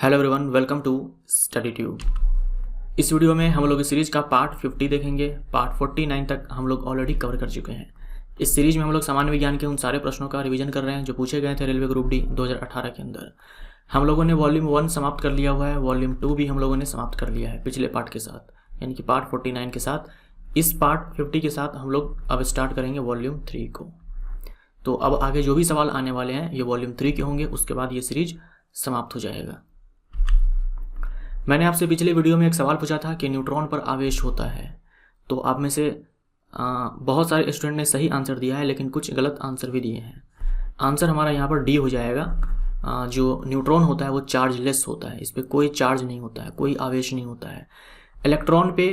Hello everyone, welcome to Study Tube. इस video में हम लोग इस सीरीज का पार्ट 50 देखेंगे। पार्ट 49 तक हम लोग ऑलरेडी कवर कर चुके हैं। इस सीरीज में हम लोग सामान्य विज्ञान के उन सारे प्रश्नों का रिवीजन कर रहे हैं जो पूछे गए थे रेलवे ग्रुप डी 2018 के अंदर। हम लोगों ने वॉल्यूम 1 समाप्त कर लिया हुआ है, वॉल्यूम 2 भी हम लोगों ने समाप्त कर लिया है पिछले पार्ट के साथ, यानी कि पार्ट 49 के साथ। इस पार्ट 50 के साथ हम लोग अब स्टार्ट करेंगे वॉल्यूम 3 को। तो अब आगे जो भी सवाल आने वाले हैं ये वॉल्यूम 3 के होंगे, उसके बाद ये सीरीज समाप्त हो जाएगा। मैंने आपसे पिछले वीडियो में एक सवाल पूछा था कि न्यूट्रॉन पर आवेश होता है, तो आप में से बहुत सारे स्टूडेंट ने सही आंसर दिया है, लेकिन कुछ गलत आंसर भी दिए हैं। आंसर हमारा यहाँ पर डी हो जाएगा। जो न्यूट्रॉन होता है वो चार्जलेस होता है, इस पर कोई चार्ज नहीं होता है, कोई आवेश नहीं होता है। इलेक्ट्रॉन पे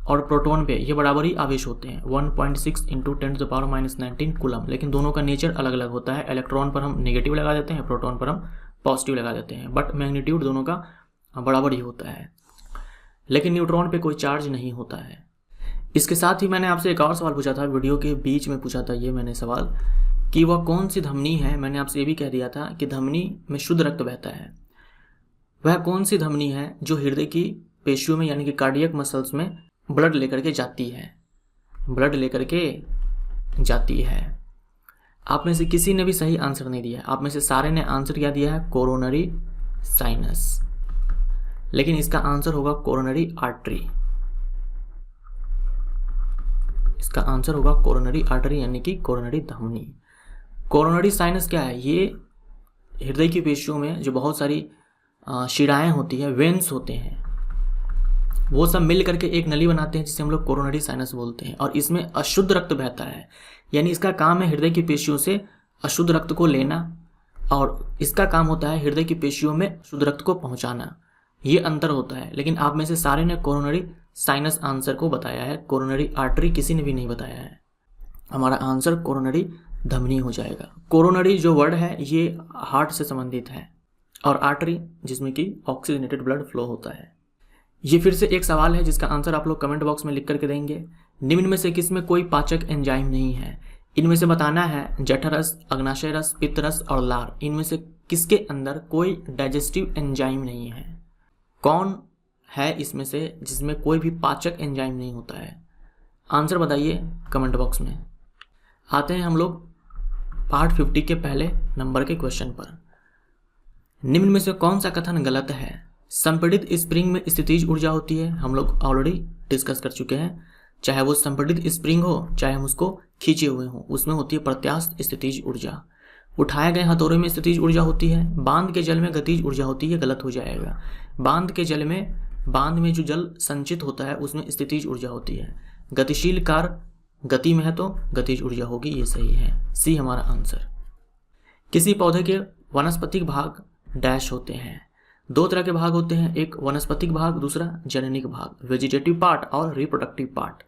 और प्रोटॉन पे ये बराबर ही आवेश होते हैं, 1.6 × 10⁻⁻19 कूलम, लेकिन दोनों का नेचर अलग अलग होता है। इलेक्ट्रॉन पर हम नेगेटिव लगा देते हैं, प्रोटॉन पर हम पॉजिटिव लगा देते हैं, बट मैग्नीट्यूड दोनों का बराबर ही होता है। लेकिन न्यूट्रॉन पे कोई चार्ज नहीं होता है। इसके साथ ही मैंने आपसे एक और सवाल पूछा था, वीडियो के बीच में पूछा था ये मैंने सवाल कि वह कौन सी धमनी है। मैंने आपसे ये भी कह दिया था कि धमनी में शुद्ध रक्त बहता है। वह कौन सी धमनी है जो हृदय की पेशियों में यानी कि कार्डियक मसल्स में ब्लड लेकर के जाती है, ब्लड लेकर के जाती है। आप में से किसी ने भी सही आंसर नहीं दिया। आप में से सारे ने आंसर क्या दिया है, कोरोनरी साइनस, लेकिन इसका आंसर होगा कोरोनरी आर्टरी। इसका आंसर होगा कोरोनरी आर्टरी यानी कि कोरोनरी धमनी। कोरोनरी साइनस क्या है, ये हृदय की पेशियों में जो बहुत सारी शिराएं होती है, वेन्स होते हैं, वो सब मिल करके एक नली बनाते हैं जिसे हम लोग कोरोनरी साइनस बोलते हैं। और इसमें अशुद्ध रक्त बहता है, यानी इसका काम है हृदय की पेशियों से अशुद्ध रक्त को लेना, और इसका काम होता है हृदय की पेशियों में शुद्ध रक्त को पहुंचाना। ये अंतर होता है। लेकिन आप में से सारे ने कोरोनरी साइनस आंसर को बताया है, कोरोनरी आर्टरी किसी ने भी नहीं बताया है। हमारा आंसर कोरोनरी धमनी हो जाएगा। कोरोनरी जो वर्ड है ये हार्ट से संबंधित है, और आर्टरी जिसमें कि ऑक्सीजनेटेड ब्लड फ्लो होता है। ये फिर से एक सवाल है जिसका आंसर आप लोग कमेंट बॉक्स में लिख करके देंगे। निम्न में से किस में कोई पाचक एंजाइम नहीं है? इनमें से बताना है जठरस, अग्नाशय रस, पित्त रस और लार। इनमें से किसके अंदर कोई डाइजेस्टिव एंजाइम नहीं है? कौन है इसमें से जिसमें कोई भी पाचक एंजाइम नहीं होता है? आंसर बताइए कमेंट बॉक्स में। आते हैं हम लोग पार्ट 50 के पहले नंबर के क्वेश्चन पर। निम्न में से कौन सा कथन गलत है? संपीड़ित स्प्रिंग में स्थितिज ऊर्जा होती है, हम लोग ऑलरेडी डिस्कस कर चुके हैं। चाहे वो संपीड़ित स्प्रिंग हो चाहे हम उसको खींचे हुए हो, उसमें होती है प्रत्यास्थ स्थितिज ऊर्जा। उठाए गए हथौड़े में स्थितिज ऊर्जा होती है। बांध के जल में गतिज ऊर्जा होती है, गलत हो जाएगा। बांध के जल में, बांध में जो जल संचित होता है उसमें स्थितिज ऊर्जा होती है। गतिशील कार गति में है तो गतिज ऊर्जा होगी, ये सही है, सी हमारा आंसर। किसी पौधे के वनस्पतिक भाग डैश होते हैं। दो तरह के भाग होते हैं, एक वनस्पतिक भाग, दूसरा जननिक भाग, वेजिटेटिव पार्ट और रिप्रोडक्टिव पार्ट।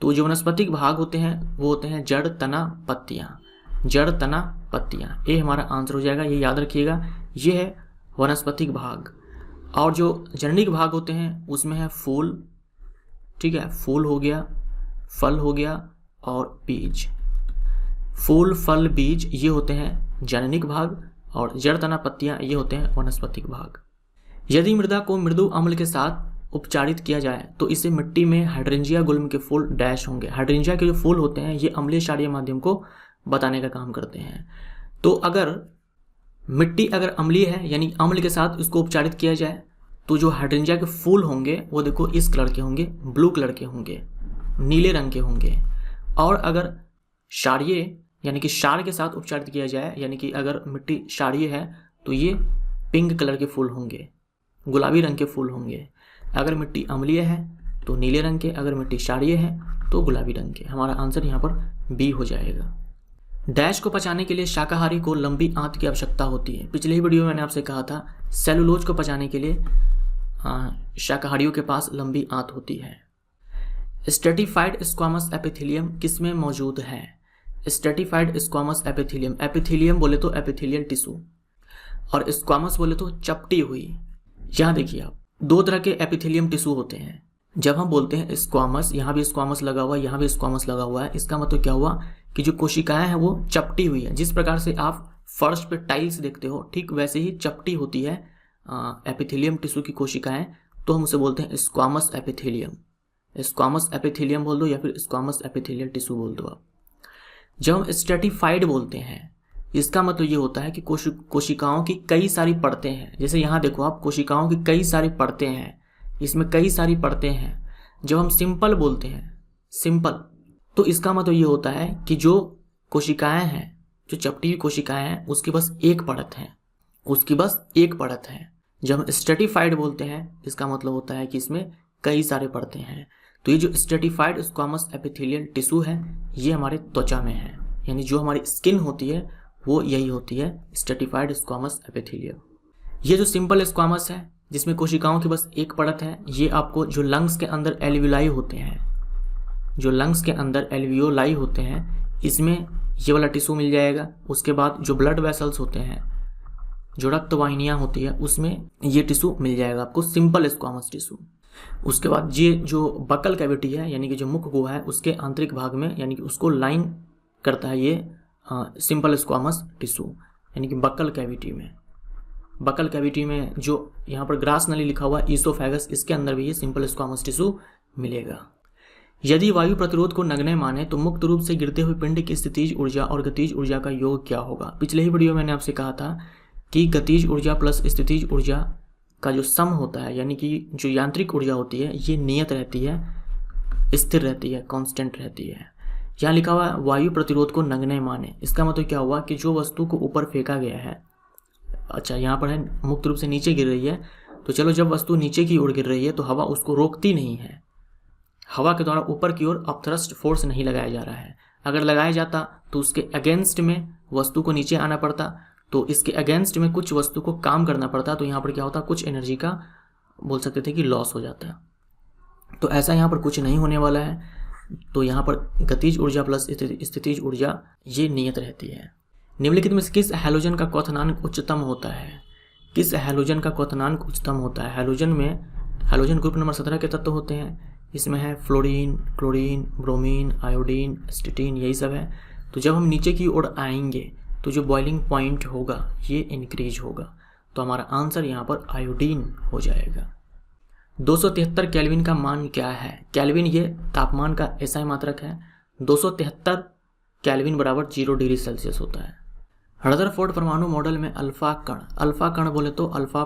तो जो वनस्पतिक भाग होते हैं वो होते हैं जड़, तना, पत्तियाँ। जड़, तना, पत्तियाँ, ये हमारा आंसर हो जाएगा। ये याद रखिएगा, ये है वनस्पतिक भाग। और जो जननिक भाग होते हैं उसमें है फूल, ठीक है, फूल हो गया, फल हो गया और बीज। फूल, फल, बीज ये होते हैं जननिक भाग, और जड़, तना, पत्तियाँ ये होते हैं वनस्पतिक भाग। यदि मृदा को मृदु अम्ल के साथ उपचारित किया जाए तो इसे मिट्टी में हाइड्रेंजिया गुल्म के फूल डैश होंगे। हाइड्रेंजिया के जो फूल होते हैं ये अम्लीय क्षारीय माध्यम को बताने का काम करते हैं। तो अगर मिट्टी अगर अम्लीय है यानी अम्ल के साथ उसको उपचारित किया जाए तो जो हाइड्रेंजिया के फूल होंगे वो देखो इस कलर के होंगे, ब्लू कलर के होंगे, नीले रंग के होंगे। और अगर क्षारीय यानी कि क्षार के साथ उपचारित किया जाए, यानी कि अगर मिट्टी क्षारीय है तो ये पिंक कलर के फूल होंगे, गुलाबी रंग के फूल होंगे। अगर मिट्टी अम्लीय है तो नीले रंग के, अगर मिट्टी क्षारीय है तो गुलाबी रंग के। हमारा आंसर यहाँ पर बी हो जाएगा। डैश को पचाने के लिए शाकाहारी को लंबी आंत की आवश्यकता होती है। पिछले ही वीडियो में मैंने आपसे कहा था सेलुलोज को पचाने के लिए शाकाहारियों के पास लंबी आंत होती है। स्ट्रेटिफाइड स्क्वामस एपिथेलियम किसमें मौजूद है? स्ट्रेटिफाइड स्क्वामस एपिथेलियम, एपिथेलियम बोले तो एपिथेलियल टिश्यू, और स्क्वामस बोले तो चपटी हुई। यहाँ देखिए आप, दो तरह के एपिथेलियम टिश्यू होते हैं। जब हम बोलते हैं स्क्वामस, यहाँ भी स्क्वामस लगा हुआ है, यहाँ भी स्क्वामस लगा हुआ है, इसका मतलब क्या हुआ कि जो कोशिकाएं हैं वो चपटी हुई है। जिस प्रकार से आप फर्श पे टाइल्स देखते हो ठीक वैसे ही चपटी होती है एपिथेलियम टिश्यू की कोशिकाएं, तो हम उसे बोलते हैं स्क्वामस एपिथेलियम। स्क्वामस एपिथेलियम बोल दो या फिर स्क्वामस एपिथेलियल टिश्यू बोल दो आप। जब हम स्ट्रेटिफाइड बोलते हैं, इसका मतलब ये होता है कि कोशिकाओं की कई सारी परतें हैं। जैसे यहाँ देखो आप, कोशिकाओं की कई सारी परतें हैं, इसमें कई सारी परतें हैं। जब हम सिंपल बोलते हैं, सिंपल, तो इसका मतलब ये होता है कि जो कोशिकाएं हैं, जो चपटी हुई कोशिकाएं हैं, उसकी बस एक परत है, उसकी बस एक परत है। जब हम स्ट्रेटिफाइड बोलते हैं, इसका मतलब होता है कि इसमें कई सारे परतें हैं। तो ये जो स्ट्रेटिफाइड स्क्वामस एपिथेलियल टिश्यू है, ये हमारे त्वचा में है, यानी जो हमारी स्किन होती है वो यही होती है, स्ट्रेटिफाइड स्क्वामस एपिथेलियल। ये जो सिंपल स्क्वामस है, जिसमें कोशिकाओं की बस एक परत है, ये आपको जो लंग्स के अंदर एल्वियोलाई होते हैं, जो लंग्स के अंदर एल्वियोलाई होते हैं, इसमें ये वाला टिश्यू मिल जाएगा। उसके बाद जो ब्लड वेसल्स होते हैं, जो रक्त वाहिनियाँ होती है, उसमें ये टिश्यू मिल जाएगा आपको, सिंपल स्क्वामस टिश्यू। उसके बाद ये जो बकल कैविटी है, यानी कि जो मुख गुहा है, उसके आंतरिक भाग में, यानी कि उसको लाइन करता है ये सिंपल स्क्वामस टिश्यू, यानी कि बकल कैविटी में। बकल कैविटी में जो यहाँ पर ग्रास नली लिखा हुआ है, ईसोफेगस, इसके अंदर भी ये सिंपल स्क्वामस टिश्यू मिलेगा। यदि वायु प्रतिरोध को नगण्य माने तो मुक्त रूप से गिरते हुए पिंड की स्थितिज ऊर्जा और गतिज ऊर्जा का योग क्या होगा। पिछले ही वीडियो में मैंने आपसे कहा था कि गतिज ऊर्जा प्लस स्थितिज ऊर्जा का जो सम होता है, यानी कि जो यांत्रिक ऊर्जा होती है, ये नियत रहती है, स्थिर रहती है, कांस्टेंट रहती है। यहाँ लिखा हुआ है वायु प्रतिरोध को नगण्य माने, इसका मतलब क्या हुआ कि जो वस्तु को ऊपर फेंका गया है, अच्छा यहाँ पर है मुक्त रूप से नीचे गिर रही है, तो चलो जब वस्तु नीचे की ओर गिर रही है तो हवा उसको रोकती नहीं है, हवा के द्वारा ऊपर की ओर अपथ्रस्ट फोर्स नहीं लगाया जा रहा है। अगर लगाया जाता तो उसके अगेंस्ट में वस्तु को नीचे आना पड़ता, तो इसके अगेंस्ट में कुछ वस्तु को काम करना पड़ता, तो यहाँ पर क्या होता, कुछ एनर्जी का बोल सकते थे कि लॉस हो जाता है। तो ऐसा यहाँ पर कुछ नहीं होने वाला है। तो यहाँ पर गतिज ऊर्जा प्लस स्थितिज ऊर्जा ये नियत रहती है। निम्नलिखित में से किस हैलोजन का क्वथनांक उच्चतम होता है। किस हैलोजन का क्वथनांक उच्चतम होता है। हैलोजन में हैलोजन ग्रुप नंबर 17 के तत्व होते हैं। इसमें है फ्लोरीन, क्लोरीन, ब्रोमीन, आयोडीन, एस्टेटीन, यही सब है। तो जब हम नीचे की ओर आएंगे तो जो बॉइलिंग पॉइंट होगा ये इंक्रीज होगा, तो हमारा आंसर यहाँ पर आयोडीन हो जाएगा। 273 केल्विन का मान क्या है। केल्विन ये तापमान का एसआई मात्रक है। 273 केल्विन बराबर 0 डिग्री सेल्सियस होता है। रदरफोर्ड परमाणु मॉडल में अल्फा कण बोले तो अल्फा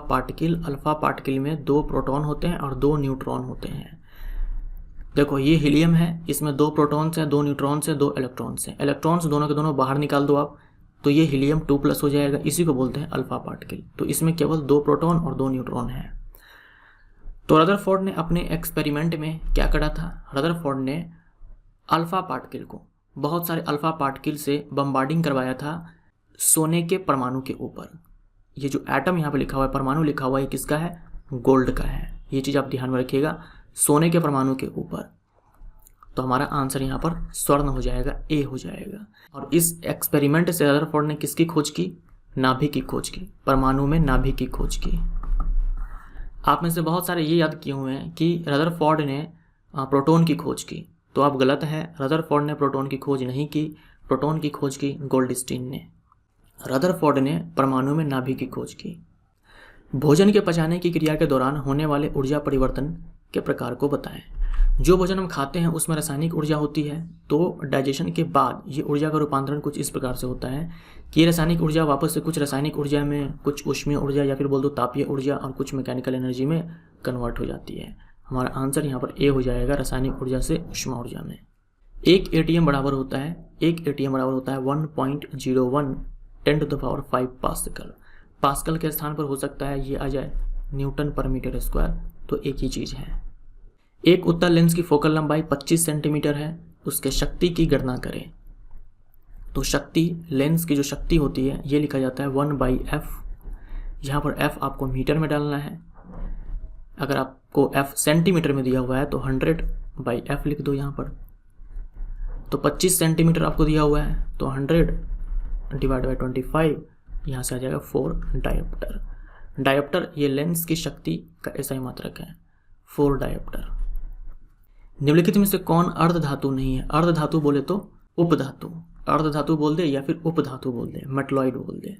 पार्टिकल में 2 प्रोटॉन होते हैं और 2 न्यूट्रॉन होते हैं। देखो ये हीलियम है, इसमें 2 प्रोटॉन्स हैं, 2 न्यूट्रॉन्स हैं, 2 इलेक्ट्रॉन्स हैं। इलेक्ट्रॉन्स दोनों के दोनों बाहर निकाल दो आप, तो ये हीलियम 2+ हो जाएगा। इसी को बोलते हैं अल्फा पार्टिकल। तो इसमें केवल 2 प्रोटॉन और 2 न्यूट्रॉन हैं। तो रदरफोर्ड ने अपने एक्सपेरिमेंट में क्या करा था। रदरफोर्ड ने अल्फा पार्टिकल को, बहुत सारे अल्फा पार्टिकल से बम्बार्डिंग करवाया था सोने के परमाणु के ऊपर। ये जो एटम यहाँ पे लिखा हुआ है, परमाणु लिखा हुआ है, किसका है, गोल्ड का है। ये चीज़ आप ध्यान में रखिएगा, सोने के परमाणु के ऊपर। तो हमारा आंसर यहाँ पर स्वर्ण हो जाएगा, ए हो जाएगा। और इस एक्सपेरिमेंट से रदरफोर्ड ने किसकी खोज की, नाभिक की खोज की, परमाणु में नाभिक की खोज की। आप में से बहुत सारे ये याद किए हुए हैं कि रदरफोर्ड ने प्रोटॉन की खोज की, तो आप गलत है। रदरफोर्ड ने प्रोटॉन की खोज नहीं की, प्रोटॉन की खोज की गोल्डस्टीन ने। रदरफोर्ड ने परमाणु में नाभिक की खोज की। भोजन के पचाने की क्रिया के दौरान होने वाले ऊर्जा परिवर्तन के प्रकार को बताएं। जो भोजन हम खाते हैं उसमें रासायनिक ऊर्जा होती है, तो डाइजेशन के बाद ये ऊर्जा का रूपांतरण कुछ इस प्रकार से होता है कि ये रासायनिक ऊर्जा वापस से कुछ रासायनिक ऊर्जा में, कुछ ऊष्मीय ऊर्जा या फिर बोल दो तापीय ऊर्जा और कुछ मैकेनिकल एनर्जी में कन्वर्ट हो जाती है। हमारा आंसर यहाँ पर ए हो जाएगा, रासायनिक ऊर्जा से ऊष्मा ऊर्जा में। एक एटीएम बराबर होता है 1.01 10⁵ पास्कल। पास्कल के स्थान पर हो सकता है ये आ जाए न्यूटन पर मीटर स्क्वायर, तो एक ही चीज़ है। एक उत्तल लेंस की फोकल लंबाई 25 सेंटीमीटर है, उसके शक्ति की गणना करें। तो शक्ति, लेंस की जो शक्ति होती है ये लिखा जाता है 1/f। यहाँ पर f आपको मीटर में डालना है। अगर आपको f सेंटीमीटर में दिया हुआ है तो 100/f लिख दो यहाँ पर। तो 25 सेंटीमीटर आपको दिया हुआ है तो 100/25, यहाँ से आ जाएगा 4 डायोप्टर। डायोप्टर ये लेंस की शक्ति का एसआई मात्रक है, 4 डायोप्टर। निम्नलिखित में से कौन अर्धधातु नहीं है। अर्धधातु बोले तो उपधातु, अर्धधातु बोल दे या फिर उपधातु बोल दे, मेटलॉइड बोल दे।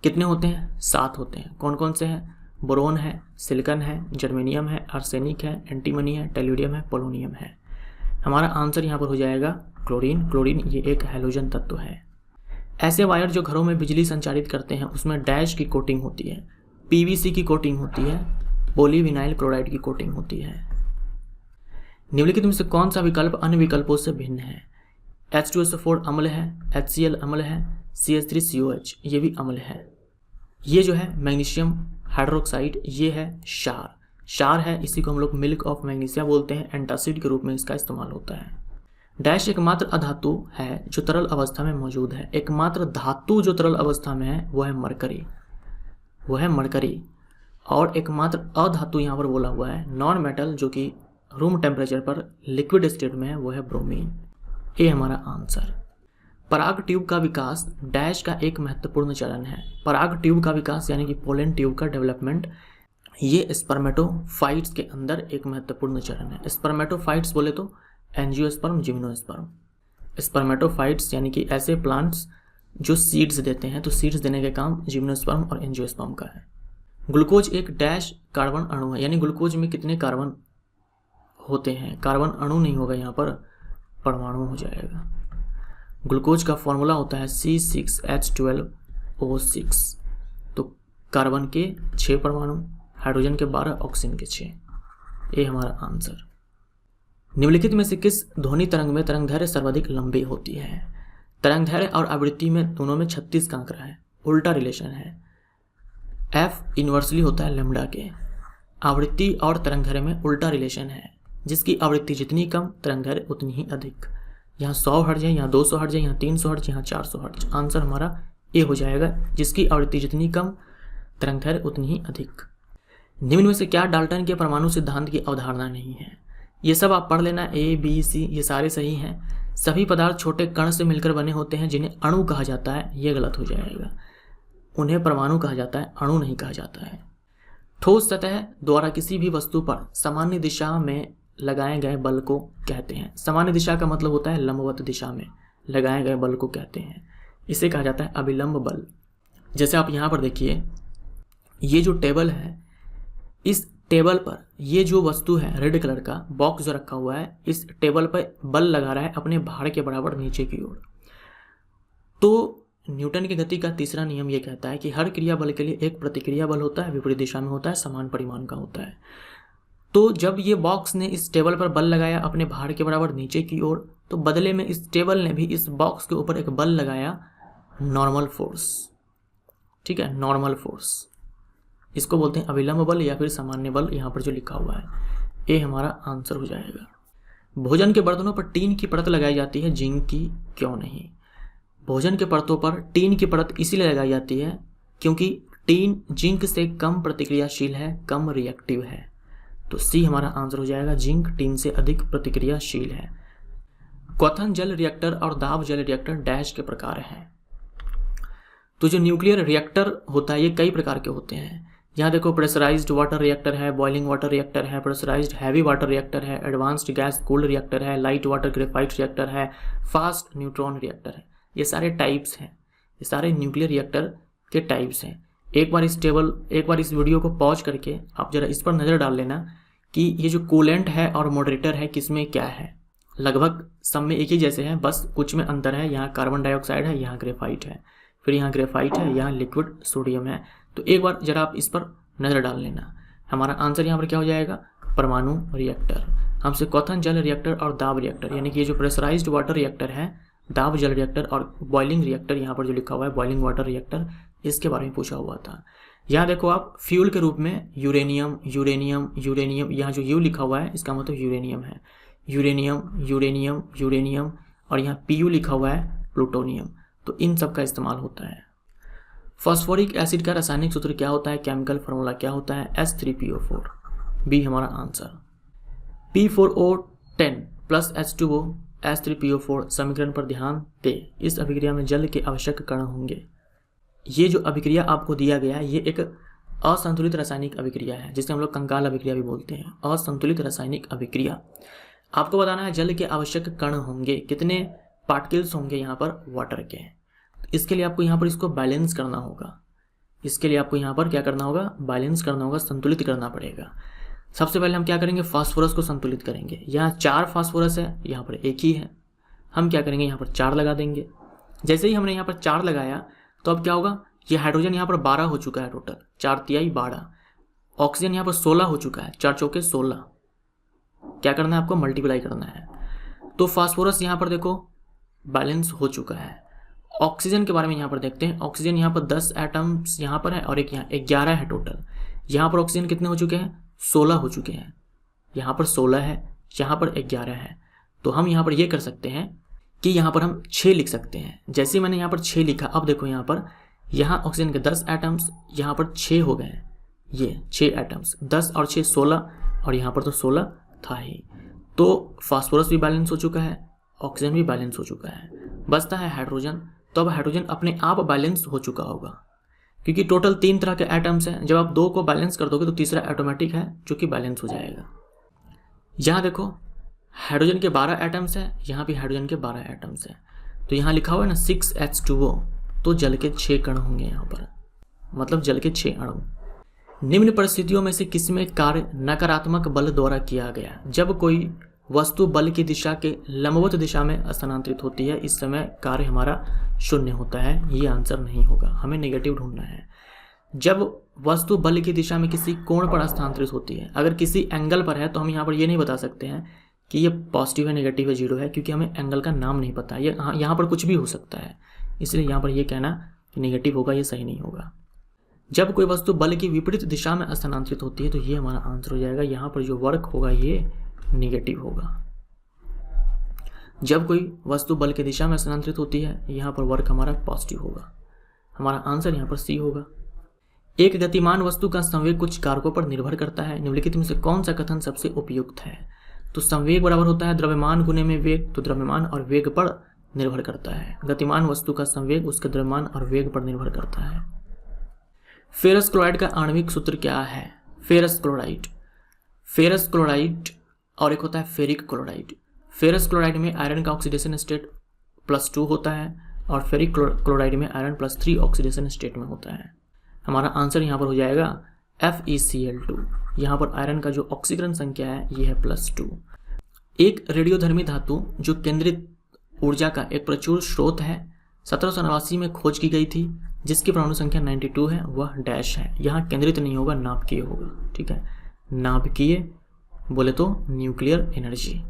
कितने होते हैं, 7 होते हैं। कौन कौन से हैं, बोरोन है, सिलिकॉन है, जर्मेनियम है, आर्सेनिक है, एंटीमनी है, टेल्यूरियम है, पोलोनियम है। हमारा आंसर यहाँ पर हो जाएगा क्लोरीन। क्लोरीन ये एक हैलोजन तत्व है। ऐसे वायर जो घरों में बिजली संचारित करते हैं उसमें डैश की कोटिंग होती है, पीवीसी की कोटिंग होती है, पॉलीविनाइल क्लोराइड की कोटिंग होती है। निम्नलिखित में से कौन सा विकल्प अन्य विकल्पों से भिन्न है? H2SO4 अम्ल है, HCl अम्ल है, CH3COH ये भी अम्ल है। ये जो है मैग्नीशियम हाइड्रोक्साइड ये है क्षार। क्षार है, इसी को हम लोग मिल्क ऑफ मैग्नीशिया बोलते हैं, एंटासिड के रूप में इसका इस्तेमाल होता है। डैश एकमात्र अधातु है जो तरल अवस्था में मौजूद है। एकमात्र धातु जो तरल अवस्था में है वो है मरकरी, वो है मरकरी। और एकमात्र अधातु यहाँ पर बोला हुआ है नॉन मेटल जो कि रूम टेम्परेचर पर लिक्विड स्टेट में है वो है ब्रोमीन। ये हमारा आंसर। पराग ट्यूब का विकास डैश का एक महत्वपूर्ण चरण है। पराग ट्यूब का विकास यानी कि पोलन ट्यूब का डेवलपमेंट ये स्पर्मेटोफाइट्स के अंदर एक महत्वपूर्ण चरण है। स्पर्मेटोफाइट्स बोले तो एंजियोस्पर्म, जिम्नोस्पर्म। स्पर्मेटोफाइट्स यानी कि ऐसे प्लांट्स जो सीड्स देते हैं, तो सीड्स देने का काम जिम्नोस्पर्म और एंजियोस्पर्म का है। ग्लूकोज एक डैश कार्बन अणु है, यानी ग्लूकोज में कितने कार्बन होते हैं? कार्बन अणु नहीं होगा, यहाँ पर परमाणु हो जाएगा। ग्लूकोज का फॉर्मूला होता है C6H12O6। तो कार्बन के 6 परमाणु, हाइड्रोजन के 12, ऑक्सीजन के 6। ये हमारा आंसर। निम्नलिखित में से किस ध्वनि तरंग में तरंगदैर्घ्य सर्वाधिक लंबी होती है? तरंगदैर्घ्य और आवृत्ति में दोनों में 36 का आंकड़ा है, उल्टा रिलेशन है। F इन्वर्सली होता है लैम्डा के। आवृत्ति और तरंगदैर्घ्य में उल्टा रिलेशन है, जिसकी आवृत्ति जितनी कम तरंगदैर्घ्य उतनी ही अधिक। यहाँ 100 हर्ट्ज है, यहाँ 200 हर्ट्ज है, यहाँ 300 हर्ट्ज, यहाँ 400 हर्ट्ज। आंसर हमारा ए हो जाएगा, जिसकी आवृत्ति जितनी कम तरंगदैर्घ्य उतनी ही अधिक। निम्न में से क्या डाल्टन के परमाणु सिद्धांत की अवधारणा नहीं है? ये सब आप पढ़ लेना, A, B, C ये सारे सही हैं। सभी पदार्थ छोटे कण से मिलकर बने होते हैं जिन्हें अणु कहा जाता है, ये गलत हो जाएगा। उन्हें परमाणु कहा जाता है, अणु नहीं कहा जाता है। ठोस सतह द्वारा किसी भी वस्तु पर सामान्य दिशा में लगाए गए बल को कहते हैं। सामान्य दिशा का मतलब होता है लंबवत दिशा में लगाए गए बल को कहते हैं। इसे कहा जाता है अभिलंब बल। जैसे आप यहाँ पर देखिए, ये जो टेबल है, इस टेबल पर ये जो वस्तु है रेड कलर का बॉक्स जो रखा हुआ है, इस टेबल पर बल लगा रहा है अपने भार के बराबर नीचे की ओर। तो न्यूटन की गति का तीसरा नियम ये कहता है कि हर क्रिया बल के लिए एक प्रतिक्रिया बल होता है, विपरीत दिशा में होता है, समान परिमाण का होता है। तो जब ये बॉक्स ने इस टेबल पर बल लगाया अपने भार के बराबर नीचे की ओर, तो बदले में इस टेबल ने भी इस बॉक्स के ऊपर एक बल लगाया, नॉर्मल फोर्स। ठीक है, नॉर्मल फोर्स, इसको बोलते हैं अभिलंब बल या फिर सामान्य बल, यहाँ पर जो लिखा हुआ है। ये हमारा आंसर हो जाएगा। भोजन के बर्तनों पर टीन की परत लगाई जाती है, जिंक की क्यों नहीं? भोजन के परतों पर टीन की परत इसीलिए लगाई जाती है क्योंकि टीन जिंक से कम प्रतिक्रियाशील है, कम रिएक्टिव है। तो सी हमारा आंसर हो जाएगा, जिंक टीन से अधिक प्रतिक्रियाशील है। क्वथन जल रिएक्टर और दाब जल रिएक्टर डैश के प्रकार हैं। तो जो न्यूक्लियर रिएक्टर होता है ये कई प्रकार के होते हैं। यहाँ देखो, प्रेशराइज्ड वाटर रिएक्टर है, बॉइलिंग वाटर रिएक्टर है, प्रेशराइज्ड हैवी वाटर रिएक्टर है, एडवांस्ड गैस कूल्ड रिएक्टर है, लाइट वाटर ग्रेफाइट रिएक्टर है, फास्ट न्यूट्रॉन रिएक्टर है। ये सारे टाइप्स हैं, ये सारे न्यूक्लियर रिएक्टर के टाइप्स हैं। एक बार इस वीडियो को पॉज करके आप जरा इस पर नज़र डाल लेना कि ये जो कूलेंट है और मॉडरेटर है किसमें क्या है। लगभग सब में एक ही जैसे हैं, बस कुछ में अंतर है। यहाँ कार्बन डाइऑक्साइड है, यहाँ ग्रेफाइट है, फिर यहाँ ग्रेफाइट है, यहाँ लिक्विड सोडियम है। तो एक बार जरा आप इस पर नज़र डाल लेना। हमारा आंसर यहाँ पर क्या हो जाएगा? परमाणु रिएक्टर। हमसे क्वथन जल रिएक्टर और दाब रिएक्टर, यानी कि ये जो प्रेशराइज्ड वाटर रिएक्टर है, दाब जल रिएक्टर और बॉइलिंग रिएक्टर, यहाँ पर जो लिखा हुआ है बॉइलिंग वाटर रिएक्टर, इसके बारे में पूछा हुआ था। यहाँ देखो आप, फ्यूल के रूप में यूरेनियम, यूरेनियम, यूरेनियम, यहाँ जो यू लिखा हुआ है इसका मतलब यूरेनियम है। यूरेनियम, यूरेनियम, यूरेनियम, और यहाँ पीयू लिखा हुआ है प्लूटोनियम। तो इन सब का इस्तेमाल होता है। फॉस्फोरिक एसिड का रासायनिक सूत्र क्या होता है? केमिकल फार्मूला क्या होता है? H3PO4। बी हमारा answer. P4O10 plus H2O H3PO4 समीकरण पर ध्यान दे। इस अभिक्रिया में जल के आवश्यक कण होंगे। ये जो अभिक्रिया आपको दिया गया है ये एक असंतुलित रासायनिक अभिक्रिया है, जिसे हम लोग कंकाल अभिक्रिया भी बोलते हैं। असंतुलित रासायनिक अभिक्रिया। आपको बताना है जल के आवश्यक कण होंगे, कितने पार्टिकल्स होंगे यहाँ पर वाटर के। इसके लिए आपको यहाँ पर इसको बैलेंस करना होगा। इसके लिए आपको यहाँ पर क्या करना होगा, बैलेंस करना होगा, संतुलित करना पड़ेगा। सबसे पहले हम क्या करेंगे, फास्फोरस को संतुलित करेंगे। यहाँ 4 फास्फोरस है, यहाँ पर 1 ही है। हम क्या करेंगे, यहाँ पर 4 लगा देंगे। जैसे ही हमने यहाँ पर 4 लगाया तो अब क्या होगा, ये हाइड्रोजन यहाँ पर 12 हो चुका है टोटल, 4 तिहाई 12। ऑक्सीजन यहाँ पर 16 हो चुका है, 4 चौके 16। क्या करना है आपको, मल्टीप्लाई करना है। तो फास्फोरस यहाँ पर देखो बैलेंस हो चुका है। ऑक्सीजन के बारे में यहाँ पर देखते हैं। ऑक्सीजन यहाँ पर 10 एटम्स यहाँ पर है और एक यहाँ 11 है टोटल। यहाँ पर ऑक्सीजन कितने हो चुके हैं, 16 हो चुके हैं। यहाँ पर 16 है, यहाँ पर 11 है। तो हम यहाँ पर ये कर सकते हैं कि यहाँ पर हम 6 लिख सकते हैं। जैसे मैंने यहाँ पर 6 लिखा, अब देखो यहाँ पर, यहाँ ऑक्सीजन के 10 एटम्स, यहाँ पर 6 हो गए। ये 6 एटम्स, 10 और 6 16, और यहाँ पर तो 16 था ही। तो फास्फोरस भी बैलेंस हो चुका है, ऑक्सीजन भी बैलेंस हो चुका है। बचता है हाइड्रोजन। तो अब हाइड्रोजन अपने आप बैलेंस हो चुका होगा, क्योंकि टोटल 3 तरह के एटम्स हैं। जब आप 2 को बैलेंस कर दोगे तो तीसरा ऑटोमेटिक है जो कि बैलेंस हो जाएगा। यहाँ देखो हाइड्रोजन के 12 एटम्स हैं, यहाँ भी हाइड्रोजन के 12 एटम्स हैं। तो यहाँ लिखा हुआ है ना 6H2O, तो जल के 6 कण होंगे यहाँ पर, मतलब जल के 6 अणु। निम्न परिस्थितियों में से किसमें कार्य नकारात्मक बल द्वारा किया गया। जब कोई वस्तु बल की दिशा के लंबवत दिशा में स्थानांतरित होती है, इस समय कार्य हमारा 0 होता है। ये आंसर नहीं होगा, हमें नेगेटिव ढूंढना है। जब वस्तु बल की दिशा में किसी कोण पर स्थानांतरित होती है, अगर किसी एंगल पर है, तो हम यहाँ पर ये नहीं बता सकते हैं कि ये पॉजिटिव है, नेगेटिव है, 0 है, क्योंकि हमें एंगल का नाम नहीं पता। ये यहाँ पर कुछ भी हो सकता है, इसलिए यहाँ पर ये कहना कि नेगेटिव होगा, ये सही नहीं होगा। जब कोई वस्तु बल की विपरीत दिशा में स्थानांतरित होती है, तो ये हमारा आंसर हो जाएगा। यहाँ पर जो वर्क होगा ये नेगेटिव होगा। जब कोई वस्तु बल की दिशा में स्थानांतरित होती है, यहाँ पर वर्क हमारा पॉजिटिव होगा। हमारा आंसर यहाँ पर सी होगा। एक गतिमान वस्तु का संवेग कुछ कारकों पर निर्भर करता है। निम्नलिखित में से कौन सा कथन सबसे उपयुक्त है। तो संवेग बराबर होता है द्रव्यमान गुने में वेग, तो द्रव्यमान और वेग पर निर्भर करता है। गतिमान वस्तु का संवेग उसके द्रव्यमान और वेग पर निर्भर करता है। फेरस क्लोराइड का आणविक सूत्र क्या है। फेरस क्लोराइड और एक होता है फेरिक क्लोराइड। फेरस क्लोराइड में आयरन का ऑक्सीडेशन स्टेट +2 होता है और फेरिक क्लोराइड में आयरन +3 ऑक्सीडेशन स्टेट में होता है। हमारा आंसर यहाँ पर हो जाएगा FeCl2। यहाँ पर आयरन का जो ऑक्सीकरण संख्या है ये है +2। एक रेडियोधर्मी धातु जो केंद्रित ऊर्जा का एक प्रचुर स्रोत है, 1789 में खोज की गई थी, जिसकी परमाणु संख्या 92 है, वह डैश है। यहाँ केंद्रित नहीं होगा, नाभिकीय होगा। ठीक है, नाभिकीय बोले तो न्यूक्लियर एनर्जी।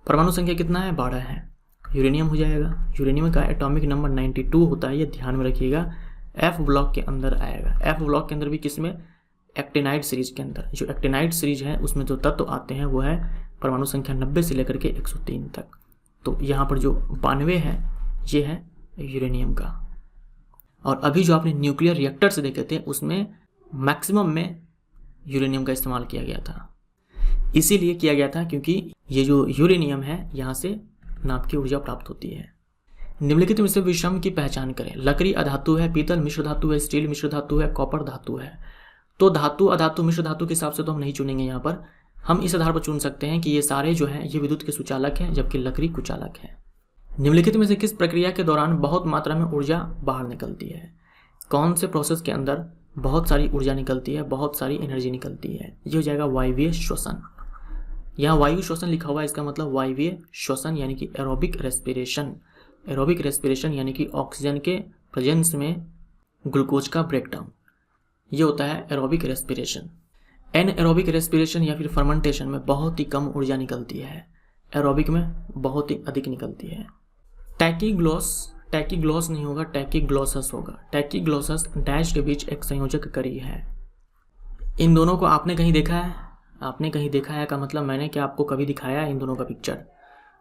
परमाणु संख्या कितना है, 12 है। यूरेनियम हो जाएगा। यूरेनियम का एटॉमिक नंबर 92 होता है, ये ध्यान में रखिएगा। F ब्लॉक के अंदर आएगा। F ब्लॉक के अंदर भी किसमें, एक्टिनाइड सीरीज के अंदर। जो एक्टिनाइड सीरीज है उसमें जो तत्व आते हैं वो है परमाणु संख्या 90 से लेकर के 103 तक। तो यहाँ पर जो 92 है ये है यूरेनियम का। और अभी जो आपने न्यूक्लियर रिएक्टर से देखे थे उसमें मैक्सिमम में यूरेनियम का इस्तेमाल किया गया था। इसीलिए किया गया था क्योंकि ये जो यूरेनियम है यहाँ से नाभिकीय ऊर्जा प्राप्त होती है। निम्नलिखित में से विषम की पहचान करें। लकड़ी अधातु है, पीतल मिश्र धातु है, स्टील मिश्र धातु है, कॉपर धातु है। तो धातु अधातु मिश्र धातु के हिसाब से तो हम नहीं चुनेंगे। यहाँ पर हम इस आधार पर चुन सकते हैं कि ये सारे जो हैं ये विद्युत के सुचालक हैं, जबकि लकड़ी कुचालक है। निम्नलिखित में से किस प्रक्रिया के दौरान बहुत मात्रा में ऊर्जा बाहर निकलती है। कौन से प्रोसेस के अंदर बहुत सारी ऊर्जा निकलती है, बहुत सारी एनर्जी निकलती है। ये हो जाएगा वायवीय श्वसन। यहाँ वायु श्वसन लिखा हुआ है, इसका मतलब वायवीय श्वसन यानी कि एरोबिक रेस्पिरेशन। एरोबिक रेस्पिरेशन यानी कि ऑक्सीजन के प्रेजेंस में ग्लूकोज का ब्रेकडाउन, ये होता है एरोबिक रेस्पिरेशन। एनएरोबिक रेस्पिरेशन या फिर फर्मेंटेशन में बहुत ही कम ऊर्जा निकलती है, एरोबिक में बहुत ही अधिक निकलती है। टैकीग्लॉस नहीं होगा, टैकीग्लॉसस होगा। टैकीग्लॉसस डैश के बीच एक संयोजक कड़ी है। इन दोनों को आपने कहीं देखा है? आपने कहीं देखा है का मतलब मैंने क्या आपको कभी दिखाया है इन दोनों का पिक्चर?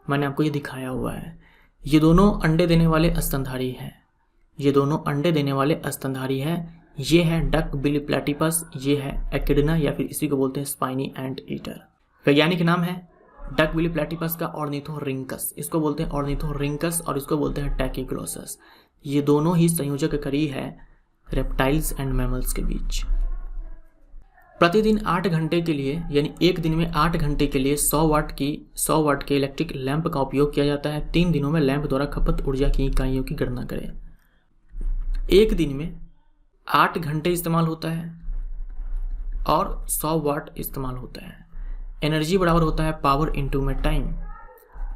मैंने आपको ये दिखाया हुआ है। ये दोनों अंडे देने वाले स्तनधारी हैं। ये दोनों अंडे देने वाले स्तनधारी हैं। ये है डक बिली प्लेटिपस, ये है एकिडना या फिर इसी को बोलते हैं स्पाइनी एंट ईटर। वैज्ञानिक नाम है डक बिली प्लेटिपस का ऑर्निथोरिंकस, इसको बोलते हैं ऑर्निथोरिंकस और इसको बोलते हैं टैकीग्लॉसस। ये दोनों ही संयोजक कड़ी है रेप्टाइल्स एंड मैमल्स के बीच। प्रतिदिन 8 घंटे के लिए यानी एक दिन में 8 घंटे के लिए 100 वाट के इलेक्ट्रिक लैंप का उपयोग किया जाता है। 3 दिनों में लैंप द्वारा खपत ऊर्जा की इकाइयों की गणना करें। एक दिन में 8 घंटे इस्तेमाल होता है और 100 वाट इस्तेमाल होता है। एनर्जी बराबर होता है पावर इंटू में टाइम,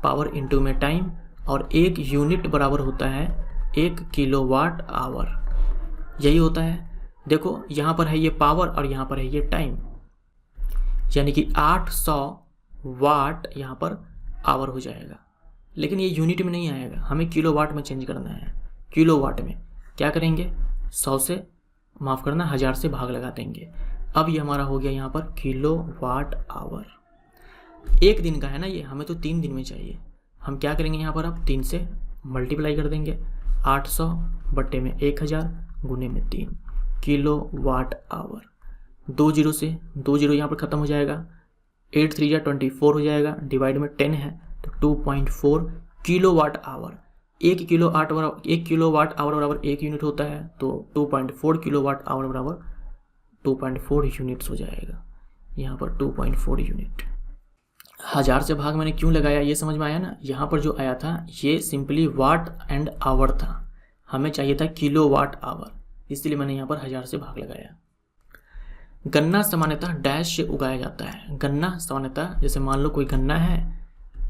पावर इंटू में टाइम, और 1 यूनिट बराबर होता है 1 किलोवाट आवर। यही होता है। देखो यहाँ पर है ये पावर और यहाँ पर है ये टाइम, यानी कि 800 वाट यहाँ पर आवर हो जाएगा। लेकिन ये यूनिट में नहीं आएगा, हमें किलोवाट में चेंज करना है। किलोवाट में क्या करेंगे, 100 से माफ़ करना 1000 से भाग लगा देंगे। अब ये हमारा हो गया यहाँ पर किलोवाट आवर। 1 दिन का है ना ये, हमें तो 3 दिन में चाहिए। हम क्या करेंगे यहाँ पर, अब 3 से मल्टीप्लाई कर देंगे। 800 बट्टे में 1000 गुने में 3 किलोवाट आवर। 2 जीरो से 2 जीरो यहाँ पर ख़त्म हो जाएगा। 8 3 या 24 हो जाएगा, डिवाइड में 10 है तो 2.4 किलोवाट आवर। 1 किलोवाट आवर बराबर 1 यूनिट होता है, तो 2.4 किलोवाट आवर बराबर 2.4 यूनिट्स हो जाएगा। यहाँ पर 2.4 यूनिट। 1000 से भाग मैंने क्यों लगाया ये समझ में आया ना। यहाँ पर जो आया था ये सिंपली वाट एंड आवर था, हमें चाहिए था किलोवाट आवर, इसलिए मैंने यहाँ पर 1000 से भाग लगाया। गन्ना सामान्यतः डैश से उगाया जाता है। गन्ना सामान्यतः, जैसे मान लो कोई गन्ना है,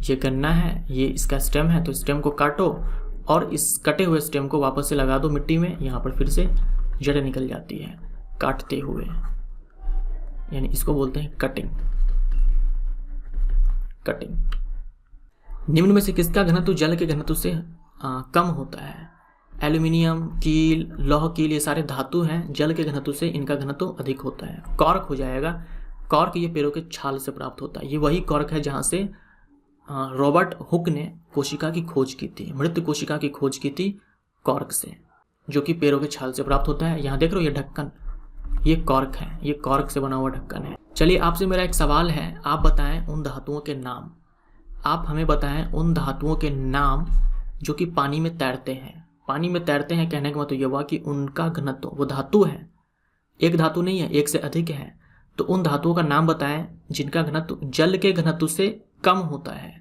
ये गन्ना है, ये इसका स्टेम है, तो स्टेम को काटो और इस कटे हुए स्टेम को वापस से लगा दो मिट्टी में, यहाँ पर फिर से जड़ निकल जाती है काटते हुए, यानी इसको बोलते हैं कटिंग। कटिंग। निम्न में से किसका घनत्व जल के घनत्व से कम होता है। एल्यूमिनियम, कील, लौह कील, ये सारे धातु हैं, जल के घनत्व से इनका घनत्व अधिक होता है। कॉर्क हो जाएगा। कॉर्क ये पेड़ों के छाल से प्राप्त होता है। ये वही कॉर्क है जहाँ से रॉबर्ट हुक ने कोशिका की खोज की थी, मृत कोशिका की खोज की थी कॉर्क से, जो कि पेड़ों के छाल से प्राप्त होता है। यहाँ देख रहे हो ये ढक्कन, ये कॉर्क है, ये कॉर्क से बना हुआ ढक्कन है। चलिए आपसे मेरा एक सवाल है, आप बताएं उन धातुओं के नाम। आप हमें बताएं उन धातुओं के नाम जो कि पानी में तैरते हैं। पानी में तैरते हैं कहने का मतलब ये हुआ कि उनका घनत्व, वो धातु है, एक धातु नहीं है, एक से अधिक है, तो उन धातुओं का नाम बताएं जिनका घनत्व जल के घनत्व से कम होता है।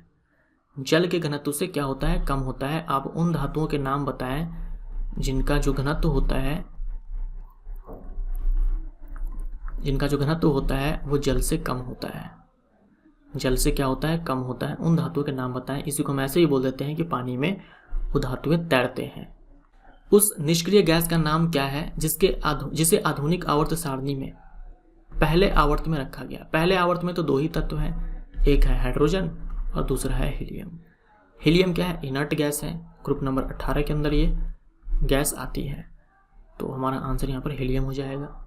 जल के घनत्व से क्या होता है, कम होता है। आप उन धातुओं के नाम बताएं जिनका जो घनत्व होता है, जिनका जो घनत्व होता है वो जल से कम होता है। जल से क्या होता है, कम होता है। उन धातुओं के नाम बताएं। इसी को हम ऐसे ही बोल देते हैं कि पानी में वो धातुएं तैरते हैं। उस निष्क्रिय गैस का नाम क्या है जिसे आधुनिक आवर्त सारणी में पहले आवर्त में रखा गया। पहले आवर्त में तो 2 ही तत्व हैं, एक है हाइड्रोजन और दूसरा है हीलियम। हीलियम क्या है, इनर्ट गैस है, ग्रुप नंबर 18 के अंदर ये गैस आती है, तो हमारा आंसर यहाँ पर हीलियम हो जाएगा।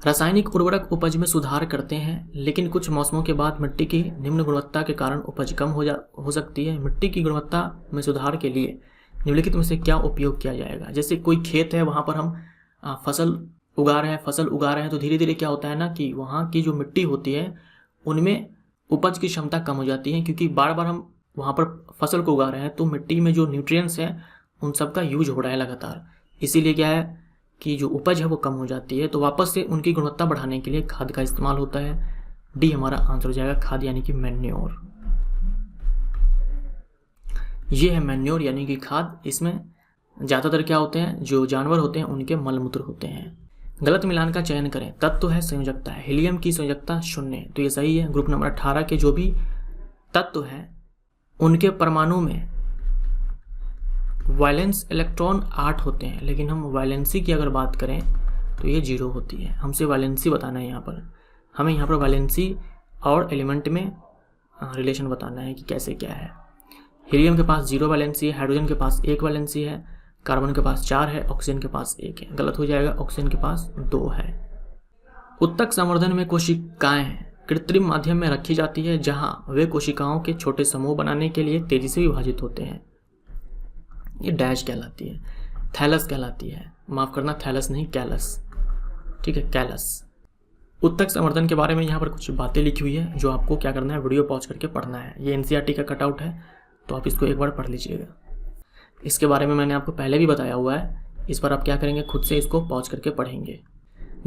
रासायनिक उर्वरक उपज में सुधार करते हैं, लेकिन कुछ मौसमों के बाद मिट्टी की निम्न गुणवत्ता के कारण उपज कम हो सकती है। मिट्टी की गुणवत्ता में सुधार के लिए निम्नलिखित में से क्या उपयोग किया जाएगा। जैसे कोई खेत है, वहाँ पर हम फसल उगा रहे हैं, तो धीरे धीरे क्या होता है ना कि वहाँ की जो मिट्टी होती है उनमें उपज की क्षमता कम हो जाती है, क्योंकि बार बार हम वहाँ पर फसल को उगा रहे हैं, तो मिट्टी में जो न्यूट्रिएंट्स हैं उन सब का यूज हो रहा है लगातार। इसीलिए क्या है कि जो उपज है वो कम हो जाती है, तो वापस से उनकी गुणवत्ता बढ़ाने के लिए खाद का इस्तेमाल होता है। डी हमारा आंसर हो जाएगा, खाद यानी कि मैन्योर। ये है मैन्योर यानी कि खाद। इसमें ज़्यादातर क्या होते हैं, जो जानवर होते हैं उनके मलमूत्र होते हैं। गलत मिलान का चयन करें। तत्व है संयोजकता है, हीलियम की संयोजकता 0, तो ये सही है। ग्रुप नंबर 18 के जो भी तत्व हैं उनके परमाणु में वैलेंस इलेक्ट्रॉन 8 होते हैं, लेकिन हम वैलेंसी की अगर बात करें तो ये 0 होती है। हमसे वैलेंसी बताना है यहाँ पर, हमें यहाँ पर वैलेंसी और एलिमेंट में रिलेशन बताना है कि कैसे क्या है। हीलियम के पास 0 वैलेंसी है, हाइड्रोजन के पास 1 वैलेंसी है, कार्बन के पास 4 है, ऑक्सीजन के पास 1 है। गलत हो जाएगा, ऑक्सीजन के पास 2 है। उत्तक संवर्धन में कोशिकाएं कृत्रिम माध्यम में रखी जाती है, जहाँ वे कोशिकाओं के छोटे समूह बनाने के लिए तेजी से विभाजित होते हैं। ये डैश कहलाती है, थैलस कहलाती है, माफ करना थैलस नहीं कैलस, ठीक है, कैलस। उत्तक संवर्धन के बारे में यहाँ पर कुछ बातें लिखी हुई है जो आपको क्या करना है, वीडियो पॉज करके पढ़ना है। ये एनसीईआरटी का कटआउट है, तो आप इसको एक बार पढ़ लीजिएगा। इसके बारे में मैंने आपको पहले भी बताया हुआ है, इस पर आप क्या करेंगे, खुद से इसको पॉज करके पढ़ेंगे।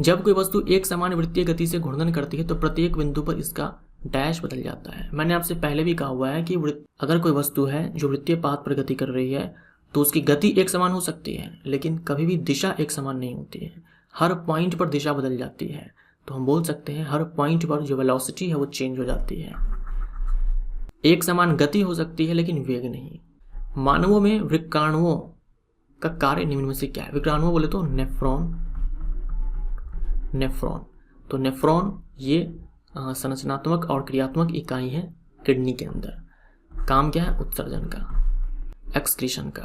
जब कोई वस्तु एक समान वृत्तीय गति से घूर्णन करती है तो प्रत्येक बिंदु पर इसका डैश बदल जाता है। मैंने आपसे पहले भी कहा हुआ है कि अगर कोई वस्तु है जो वृत्तीय पाथ पर गति कर रही है तो उसकी गति एक समान हो सकती है, लेकिन कभी भी दिशा एक समान नहीं होती है। हर पॉइंट पर दिशा बदल जाती है। तो हम बोल सकते हैं हर पॉइंट पर जो वेलोसिटी है वो चेंज हो जाती है। एक समान गति हो सकती है लेकिन वेग नहीं। मानवों में वृक्काणुओं का कार्य निम्न में से क्या है? वृक्काणुओं बोले तो नेफ्रॉन। तो नेफ्रॉन ये संरचनात्मक और क्रियात्मक इकाई है किडनी के अंदर। काम क्या है? उत्सर्जन का, एक्सक्रीशन का।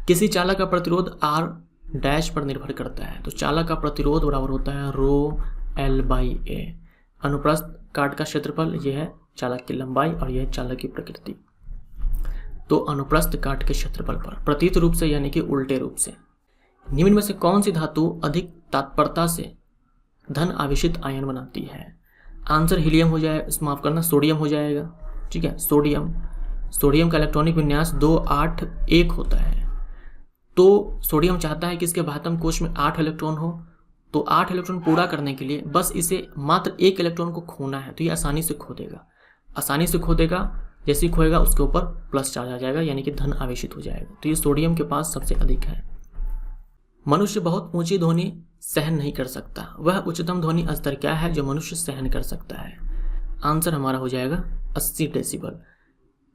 किसी चालक का प्रतिरोध R डैश पर निर्भर करता है। तो चालक का प्रतिरोध बराबर होता है ρL/A। अनुप्रस्थ काट का क्षेत्रफल यह है चालक की लंबाई और यह चालक की प्रकृति। तो अनुप्रस्थ काट के क्षेत्रफल पर प्रतीत रूप से यानी कि उल्टे रूप से निम्न में से कौन सी धातु अधिक तत्परता से धन आवेशित आयन बनाती है? आंसर हीलियम हो जाए, माफ करना सोडियम हो जाएगा। ठीक है, सोडियम का इलेक्ट्रॉनिक विन्यास 281 होता है। तो सोडियम चाहता है कि इसके बाह्यतम कोश में 8 इलेक्ट्रॉन हो। तो 8 इलेक्ट्रॉन पूरा करने के लिए बस इसे मात्र 1 इलेक्ट्रॉन को खोना है। तो ये आसानी से खो देगा। जैसे ही खोएगा उसके ऊपर प्लस चार्ज आ जाएगा यानी कि धन आवेशित हो जाएगा। तो ये सोडियम के पास सबसे अधिक है। मनुष्य बहुत ऊंची ध्वनि सहन नहीं कर सकता। वह उच्चतम ध्वनि स्तर क्या है जो मनुष्य सहन कर सकता है? आंसर हमारा हो जाएगा 80 डेसिबल।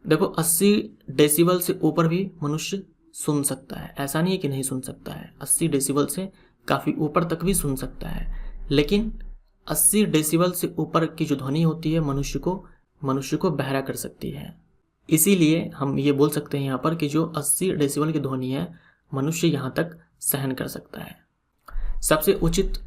देखो 80 डेसिबल से ऊपर भी मनुष्य सुन सकता है, ऐसा नहीं है कि नहीं सुन सकता है। 80 डेसिबल से काफ़ी ऊपर तक भी सुन सकता है, लेकिन 80 डेसिबल से ऊपर की जो ध्वनि होती है मनुष्य को बहरा कर सकती है। इसीलिए हम ये बोल सकते हैं यहाँ पर कि जो 80 डेसिबल की ध्वनि है मनुष्य यहाँ तक सहन कर सकता है। सबसे उचित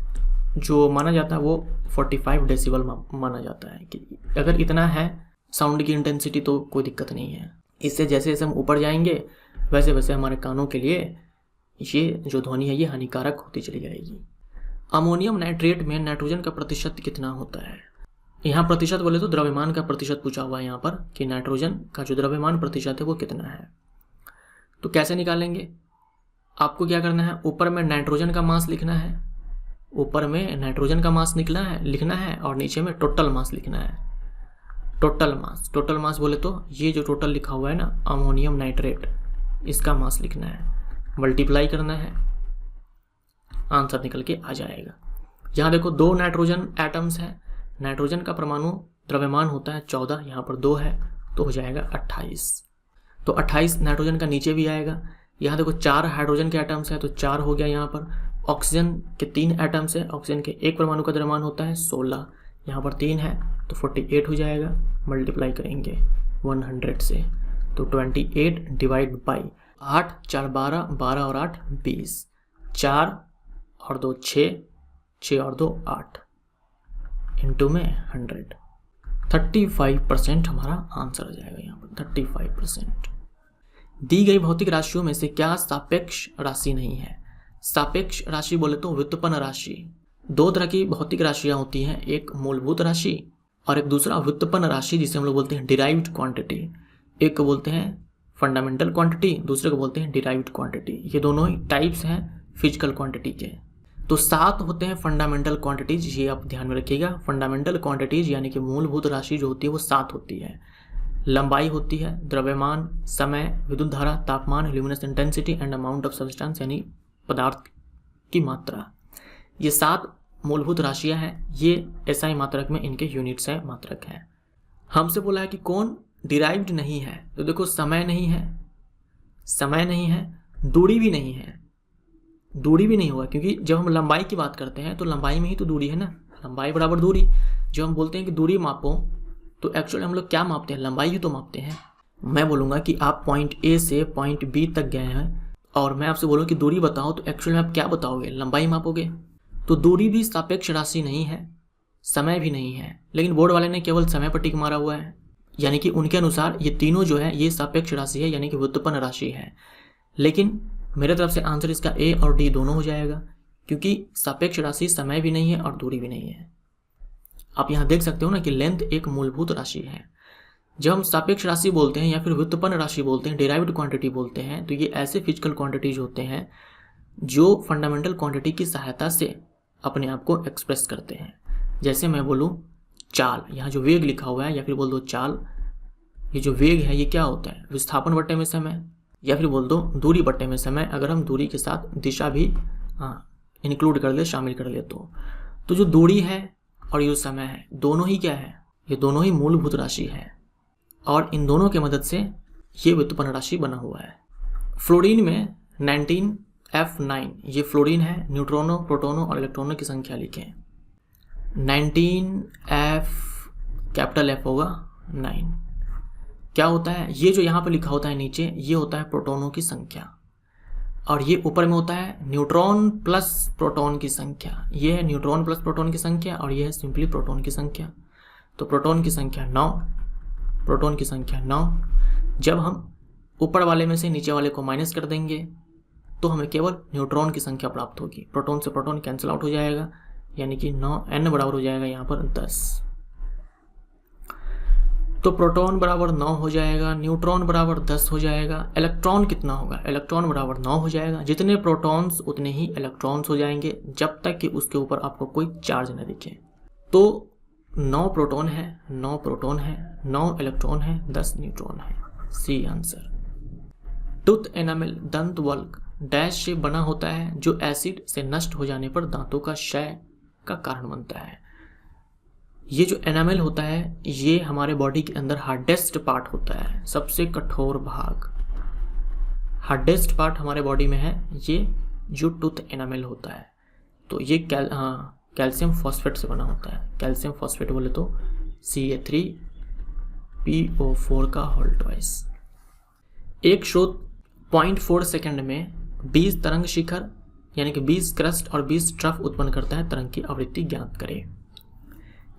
जो माना जाता है वो 45 डेसिबल माना जाता है कि अगर इतना है साउंड की इंटेंसिटी तो कोई दिक्कत नहीं है। इससे जैसे जैसे हम ऊपर जाएंगे वैसे वैसे हमारे कानों के लिए ये जो ध्वनि है ये हानिकारक होती चली जाएगी। अमोनियम नाइट्रेट में नाइट्रोजन का प्रतिशत कितना होता है? यहाँ प्रतिशत बोले तो द्रव्यमान का प्रतिशत पूछा हुआ है यहाँ पर कि नाइट्रोजन का जो द्रव्यमान प्रतिशत है वो कितना है। तो कैसे निकालेंगे? आपको क्या करना है, ऊपर में नाइट्रोजन का मास लिखना है और नीचे में टोटल मास लिखना है। टोटल मास बोले तो ये जो टोटल लिखा हुआ है ना अमोनियम नाइट्रेट, इसका मास लिखना है, मल्टीप्लाई करना है, आंसर निकल के आ जाएगा। यहाँ देखो 2 नाइट्रोजन एटम्स हैं। नाइट्रोजन का परमाणु द्रव्यमान होता है 14, यहाँ पर 2 है तो हो जाएगा 28। तो 28 नाइट्रोजन का नीचे भी आएगा। यहाँ देखो 4 हाइड्रोजन के एटम्स हैं तो 4 हो गया। यहाँ पर ऑक्सीजन के 3 एटम्स हैं, ऑक्सीजन के एक परमाणु का द्रव्यमान होता है 16, यहाँ पर 3 है तो 48 हो जाएगा। मल्टीप्लाई करेंगे 100 से तो 28 डिवाइड बाई 8 4 12, 12 और 8 20, 4 और 2 6, 6 और 2 8 इंटू में 100, 35% हमारा आंसर आ जाएगा यहाँ पर 35%। दी गई भौतिक राशियों में से क्या सापेक्ष राशि नहीं है? सापेक्ष राशि बोले तो व्युत्पन्न राशि। 2 तरह की भौतिक राशियाँ होती हैं, एक मूलभूत राशि और एक दूसरा व्युत्पन्न राशि जिसे हम लोग बोलते हैं डिराइव्ड क्वांटिटी। एक को बोलते हैं फंडामेंटल क्वांटिटी, दूसरे को बोलते हैं डिराइव्ड क्वांटिटी। ये दोनों ही टाइप्स हैं फिजिकल क्वांटिटी के। तो 7 होते हैं फंडामेंटल क्वांटिटीज, ये आप ध्यान में रखिएगा। फंडामेंटल क्वांटिटीज यानी कि मूलभूत राशि जो होती है वो 7 होती है। लंबाई होती है, द्रव्यमान, समय, विद्युत धारा, तापमान, luminous intensity and amount of substance यानी पदार्थ की मात्रा। ये 7 मूलभूत राशियां हैं। ये SI मात्रक में इनके यूनिट्स हैं, मात्रक हैं। हमसे बोला है कि कौन डिराइव्ड नहीं है, तो देखो समय नहीं है, दूरी भी नहीं है। दूरी भी नहीं होगा क्योंकि जब हम लंबाई की बात करते हैं तो लंबाई में ही तो दूरी है ना, लंबाई बराबर दूरी। जब हम बोलते हैं कि दूरी मापो तो एक्चुअली हम लोग क्या मापते हैं? लंबाई ही तो मापते हैं। मैं बोलूँगा कि आप पॉइंट A से पॉइंट B तक गए हैं और मैं आपसे बोलूँ कि दूरी बताओ तो एक्चुअली में आप क्या बताओगे? लंबाई मापोगे। तो दूरी भी सापेक्ष राशि नहीं है, समय भी नहीं है, लेकिन बोर्ड वाले ने केवल समय पर टिक मारा हुआ है, यानी कि उनके अनुसार ये तीनों जो है ये सापेक्ष राशि है यानी कि व्युत्पन्न राशि है। लेकिन मेरे तरफ से आंसर इसका A और D दोनों हो जाएगा क्योंकि सापेक्ष राशि समय भी नहीं है और दूरी भी नहीं है। आप यहाँ देख सकते हो ना कि लेंथ एक मूलभूत राशि है। जब हम सापेक्ष राशि बोलते हैं या फिर व्युत्पन्न राशि बोलते हैं, डिराइव्ड क्वांटिटी बोलते हैं, तो ये ऐसे फिजिकल क्वांटिटीज होते हैं जो फंडामेंटल क्वांटिटी की सहायता से अपने आप को एक्सप्रेस करते हैं। जैसे मैं बोलूँ चाल, यहाँ जो वेग लिखा हुआ है, या फिर बोल दो चाल, ये जो वेग है ये क्या होता है? विस्थापन बट्टे में समय, या फिर बोल दो दूरी बट्टे में समय। अगर हम दूरी के साथ दिशा भी इंक्लूड कर ले, शामिल कर ले तो जो दूरी है और ये समय है, दोनों ही क्या है, ये दोनों ही मूलभूत राशि है और इन दोनों की मदद से ये व्युत्पन्न राशि बना हुआ है। फ्लोरीन में 19F9 ये फ्लोरीन है। न्यूट्रॉनों, प्रोटॉनों और इलेक्ट्रॉनों की संख्या लिखें। 19F कैपिटल F होगा 9। क्या होता है, ये जो यहाँ पे लिखा होता है नीचे, ये होता है प्रोटॉनों की संख्या और ये ऊपर में होता है न्यूट्रॉन प्लस प्रोटॉन की संख्या। ये है न्यूट्रॉन प्लस प्रोटॉन की संख्या और ये है सिंपली प्रोटॉन की संख्या। तो प्रोटॉन की संख्या 9, प्रोटॉन की संख्या 9। जब हम ऊपर वाले में से नीचे वाले को माइनस कर देंगे तो हमें केवल न्यूट्रॉन की संख्या प्राप्त होगी। प्रोटॉन से प्रोटॉन कैंसिल आउट हो जाएगा, यानी कि 9 n बराबर हो जाएगा यहाँ पर 10। तो प्रोटॉन बराबर 9 हो जाएगा, न्यूट्रॉन बराबर 10 हो जाएगा। इलेक्ट्रॉन कितना होगा, इलेक्ट्रॉन बराबर 9 हो जाएगा। जितने प्रोटॉन्स उतने ही इलेक्ट्रॉन्स हो जाएंगे जब तक कि उसके ऊपर आपको कोई चार्ज न दिखे। तो 9 प्रोटॉन है, 9 प्रोटॉन है, 9 इलेक्ट्रॉन है, 10 न्यूट्रॉन है। C answer. टूथ एनामेल दंत वल्क डैश से बना होता है जो एसिड से नष्ट हो जाने पर दांतों का क्षय का कारण बनता है। ये जो एनामेल होता है ये हमारे बॉडी के अंदर हार्डेस्ट पार्ट होता है, सबसे कठोर भाग। हार्डेस्ट पार्ट हमारे बॉडी में है ये जो टूथ एनामेल होता है। तो ये कैल्शियम फॉस्फेट से बना होता है। कैल्शियम फॉस्फेट बोले तो Ca3PO4 का होल ट्वाइस। एक स्रोत 0.4 सेकंड में 20 तरंग शिखर यानी कि 20 क्रस्ट और 20 ट्रफ उत्पन्न करता है। तरंग की आवृत्ति ज्ञात करें।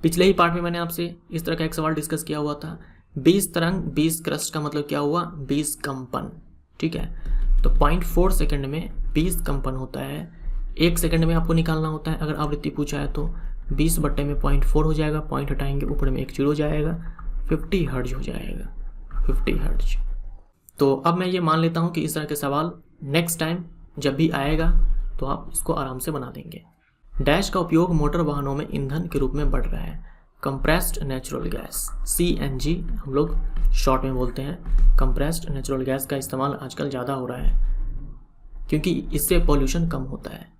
पिछले ही पार्ट में मैंने आपसे इस तरह का एक सवाल डिस्कस किया हुआ था। 20 तरंग 20 क्रस्ट का मतलब क्या हुआ, 20 कंपन। ठीक है, तो 0.4 सेकंड में 20 कंपन होता है। 1 सेकंड में आपको निकालना होता है। अगर आवृत्ति पूछा है तो 20 बट्टे में 0.4 हो जाएगा, पॉइंट हटाएंगे ऊपर में एक 0 जाएगा, 50 हर्ट्ज हो जाएगा, 50 हर्ट्ज। तो अब मैं ये मान लेता हूँ कि इस तरह के सवाल नेक्स्ट टाइम जब भी आएगा तो आप इसको आराम से बना देंगे। डैश का उपयोग मोटर वाहनों में ईंधन के रूप में बढ़ रहा है। कंप्रेस्ड नेचुरल गैस CNG हम लोग शॉर्ट में बोलते हैं। कंप्रेस्ड नेचुरल गैस का इस्तेमाल आजकल ज़्यादा हो रहा है क्योंकि इससे पॉल्यूशन कम होता है।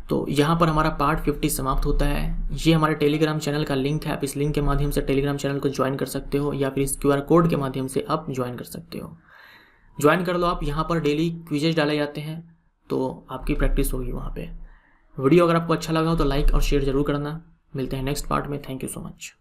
तो यहाँ पर हमारा पार्ट 50 समाप्त होता है। ये हमारे टेलीग्राम चैनल का लिंक है। आप इस लिंक के माध्यम से टेलीग्राम चैनल को ज्वाइन कर सकते हो या फिर इस QR कोड के माध्यम से आप ज्वाइन कर सकते हो। ज्वाइन कर लो आप। यहाँ पर डेली क्विजेज डाले जाते हैं तो आपकी प्रैक्टिस होगी वहाँ पे। वीडियो अगर आपको अच्छा लगा हो तो लाइक और शेयर जरूर करना। मिलते हैं नेक्स्ट पार्ट में। Thank you so much.